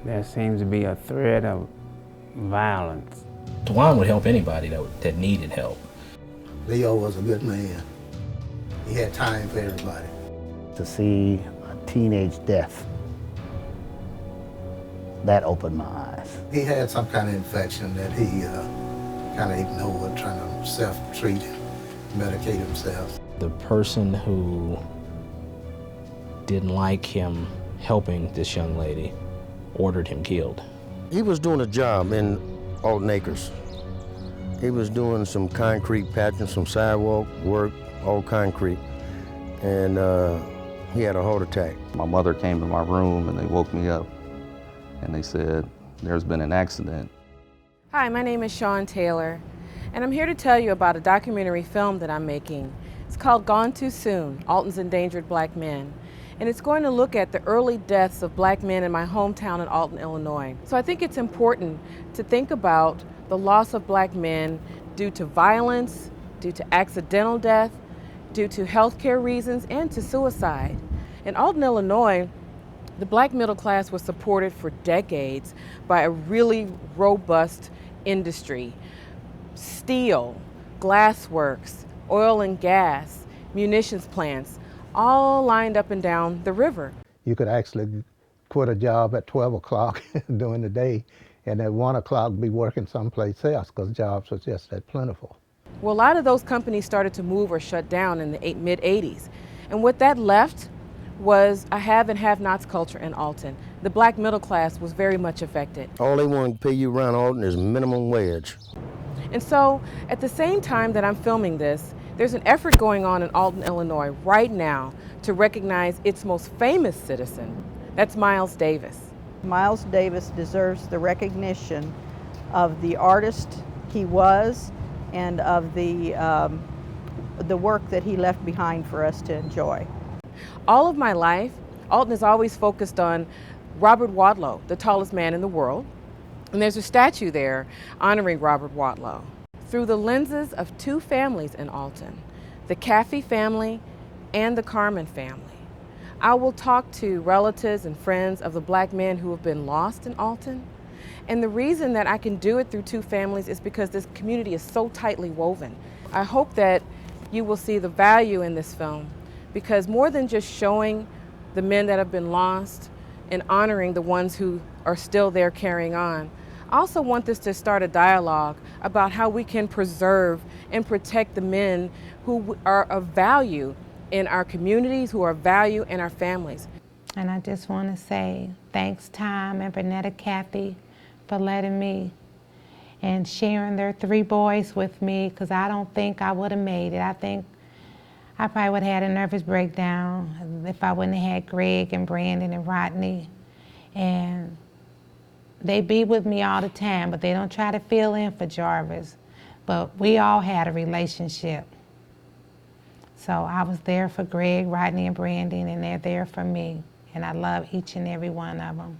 there seems to be a threat of violence. Dwan would help anybody that needed help. Leo was a good man. He had time for everybody. To see a teenage death, that opened my eyes. He had some kind of infection that he kind of ignored, trying to self-treat and medicate himself. The person who didn't like him helping this young lady ordered him killed. He was doing a job in Alton Acres. He was doing some concrete patching, some sidewalk work, all concrete, and he had a heart attack. My mother came to my room and they woke me up and they said, there's been an accident. Hi, my name is Sean Taylor, and I'm here to tell you about a documentary film that I'm making. It's called Gone Too Soon, Alton's Endangered Black Men. And it's going to look at the early deaths of black men in my hometown in Alton, Illinois. So I think it's important to think about the loss of black men due to violence, due to accidental death, due to healthcare reasons, and to suicide. In Alton, Illinois, the black middle class was supported for decades by a really robust industry. Steel, glassworks, oil and gas, munitions plants, all lined up and down the river. You could actually quit a job at 12 o'clock during the day and at 1 o'clock be working someplace else because jobs were just that plentiful. Well, a lot of those companies started to move or shut down in the mid-'80s. And what that left was a have and have-nots culture in Alton. The black middle class was very much affected. All they want to pay you around Alton is minimum wage. And so, at the same time that I'm filming this, there's an effort going on in Alton, Illinois right now to recognize its most famous citizen. That's Miles Davis. Miles Davis deserves the recognition of the artist he was and of the work that he left behind for us to enjoy. All of my life, Alton has always focused on Robert Wadlow, the tallest man in the world. And there's a statue there honoring Robert Wadlow. Through the lenses of two families in Alton, the Caffey family and the Carmen family, I will talk to relatives and friends of the black men who have been lost in Alton. And the reason that I can do it through two families is because this community is so tightly woven. I hope that you will see the value in this film, because more than just showing the men that have been lost and honoring the ones who are still there carrying on, I also want this to start a dialogue about how we can preserve and protect the men who are of value in our communities, who are of value in our families. And I just want to say thanks, Tom and Bernetta Caffey, for letting me and sharing their three boys with me, because I don't think I would have made it. I think I probably would have had a nervous breakdown if I wouldn't have had Greg and Brandon and Rodney. And they be with me all the time, but they don't try to fill in for Jarvis. But we all had a relationship. So I was there for Greg, Rodney, and Brandon, and they're there for me. And I love each and every one of them.